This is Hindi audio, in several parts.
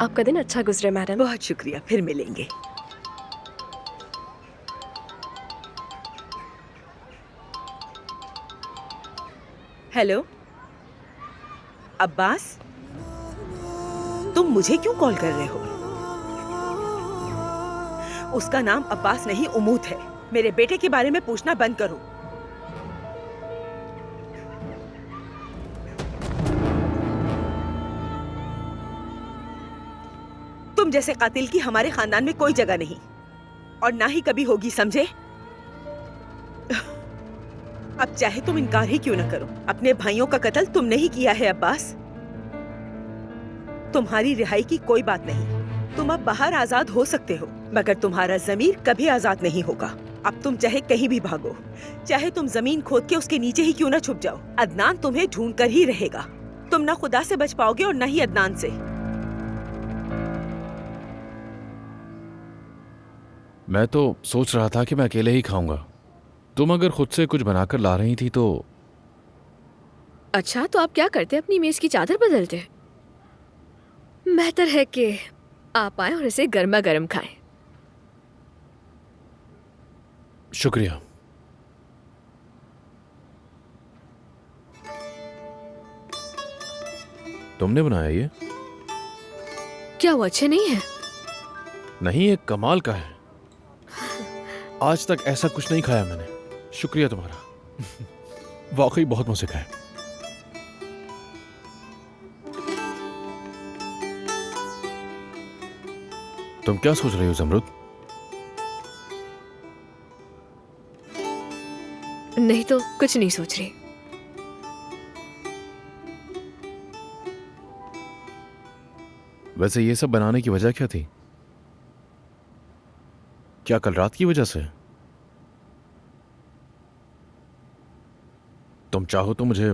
आपका दिन अच्छा गुजरे मैडम। बहुत शुक्रिया, फिर मिलेंगे। हेलो अब्बास, तुम मुझे क्यों कॉल कर रहे हो? उसका नाम अब्बास नहीं उमूद है। मेरे बेटे के बारे में पूछना बंद करो। तुम जैसे कातिल की हमारे खानदान में कोई जगह नहीं और ना ही कभी होगी, समझे? अब चाहे तुम इनकार ही क्यों न करो, अपने भाइयों का कत्ल तुमने ही किया है अब्बास। तुम्हारी रिहाई की कोई बात नहीं। तुम अब बाहर आजाद हो सकते हो, मगर तुम्हारा जमीर कभी आजाद नहीं होगा। अब तुम चाहे कहीं भी भागो, चाहे तुम जमीन खोद के उसके नीचे ही क्यों न छुप जाओ, अदनान तुम्हें ढूंढ कर ही रहेगा। तुम ना खुदा से बच पाओगे और ना ही अदनान से। मैं तो सोच रहा था कि मैं अकेले ही खाऊंगा। तुम अगर खुद से कुछ बनाकर ला रही थी तो। अच्छा, तो आप क्या करते? अपनी मेज की चादर बदलते? बेहतर है कि आप आए और इसे गर्मा गर्म खाएं। शुक्रिया। तुमने बनाया ये? क्या वो अच्छे नहीं है? नहीं, ये कमाल का है। आज तक ऐसा कुछ नहीं खाया मैंने। शुक्रिया तुम्हारा। वाकई बहुत मजे का है। तुम क्या सोच रही हो जमरुद? नहीं तो कुछ नहीं सोच रही। वैसे ये सब बनाने की वजह क्या थी? क्या कल रात की वजह से? तुम चाहो तो मुझे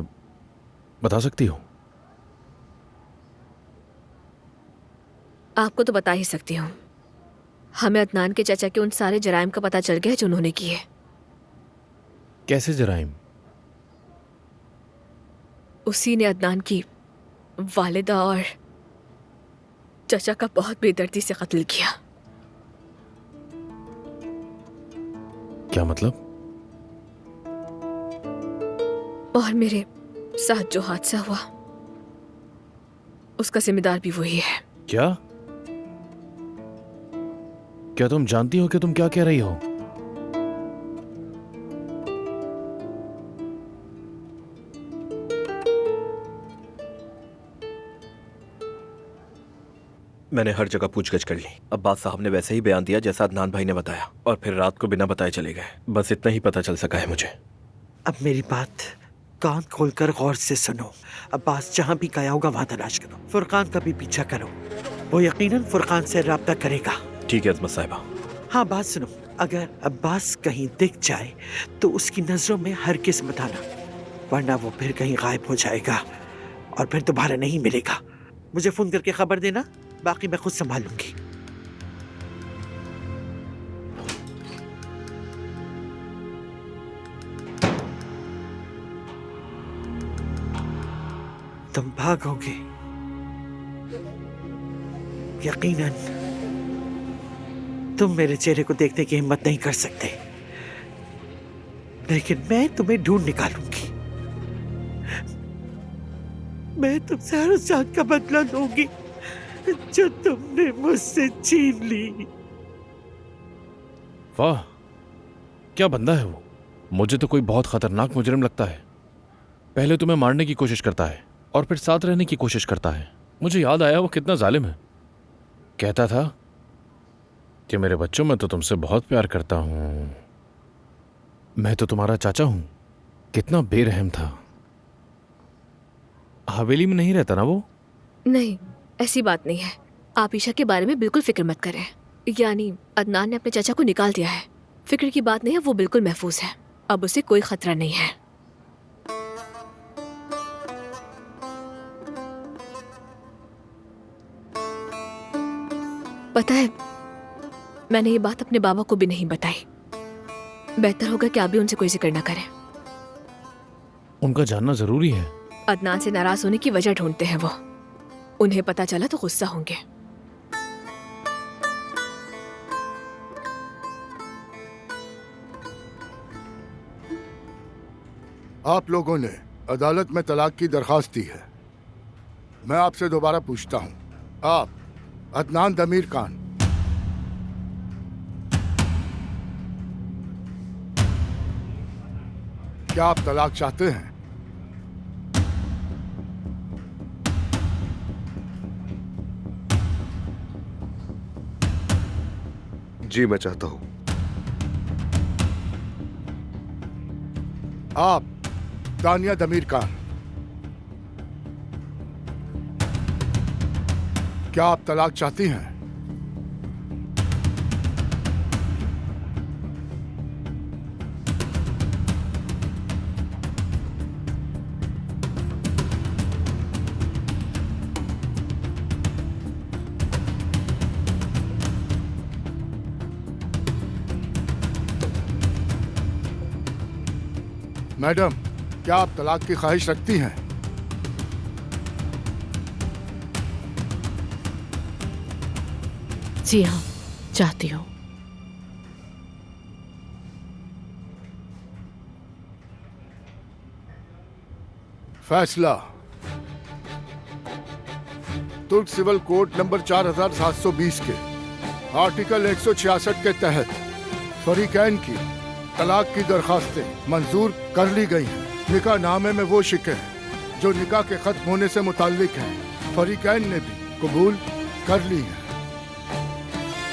बता सकती हो। आपको तो बता ही सकती हूँ। हमें अदनान के चाचा के उन सारे जराइम का पता चल गया जो उन्होंने किए। कैसे जराइम? उसी ने अदनान की वालिदा और चाचा का बहुत बेदर्दी से कत्ल किया। क्या मतलब? और मेरे साथ जो हादसा हुआ उसका जिम्मेदार भी वही है। क्या? क्या तुम जानती हो कि तुम क्या कह रही हो? मैंने हर जगह पूछगछ कर ली। अब्बास साहब ने वैसे ही बयान दिया जैसा अदनान भाई ने बताया, और फिर रात को बिना बताए चले गए। बस इतना ही पता चल सका है मुझे। अब मेरी बात कान खोलकर गौर से सुनो। अब्बास जहाँ भी गया होगा वहाँ तलाश करो। फुरकान का भी पीछा करो, वो यकीनन फुरकान से राब्ता करेगा। ठीक है अजमत साहिबा। हाँ, बात सुनो, अगर अब्बास कहीं दिख जाए तो उसकी नजरों में हरगिज़ मत आना, वरना वो फिर कहीं गायब हो जाएगा और फिर दोबारा नहीं मिलेगा। मुझे फोन करके खबर देना, बाकी मैं खुद संभालूंगी। तुम भागोगे यकीनन। तुम मेरे चेहरे को देखने की हिम्मत नहीं कर सकते, लेकिन मैं तुम्हें ढूंढ निकालूंगी। मैं तुमसे हर उस जान का बदला लूंगी जो तुमने मुझसे छीन ली। वाह, क्या बंदा है वो। मुझे तो कोई बहुत खतरनाक मुजरिम लगता है। पहले तुम्हें मारने की कोशिश करता है और फिर साथ रहने की कोशिश करता है। मुझे याद आया वो कितना जालिम है। कहता था कि मेरे बच्चों, मैं तो तुमसे बहुत प्यार करता हूं, मैं तो तुम्हारा चाचा हूं। कितना बेरहम था। हवेली में नहीं रहता ना वो? नहीं, ऐसी बात नहीं है। आप ईशा के बारे में बिल्कुल फिक्र मत करें। यानी अदनान ने अपने चाचा को निकाल दिया है। फिक्र की बात नहीं है, वो बिल्कुल महफूज है। अब उसे कोई खतरा नहीं है। पता है, मैंने ये बात अपने बाबा को भी नहीं बताई। बेहतर होगा कि आप भी उनसे कोई जिक्र ना करें। उनका जानना जरूरी है। अदनान से नाराज होने की वजह ढूंढते हैं वो। उन्हें पता चला तो गुस्सा होंगे। आप लोगों ने अदालत में तलाक की दरखास्त दी है। मैं आपसे दोबारा पूछता हूं, आप अदनान दमीर खान क्या आप तलाक चाहते हैं? जी मैं चाहता हूं। आप तानिया दमीर खान क्या आप तलाक चाहती हैं? मैडम, क्या आप तलाक की ख्वाहिश रखती हैं? जी हाँ, चाहती हूँ। फैसला। तुर्क सिविल कोड नंबर 4720 के आर्टिकल 166 के तहत फरीकैन की तलाक की दरखास्तें मंजूर कर ली गई हैं। निकाह नामे में वो शिकें जो निकाह के खत्म होने से मुताल्लिक हैं, फरीकैन ने भी कबूल कर ली हैं।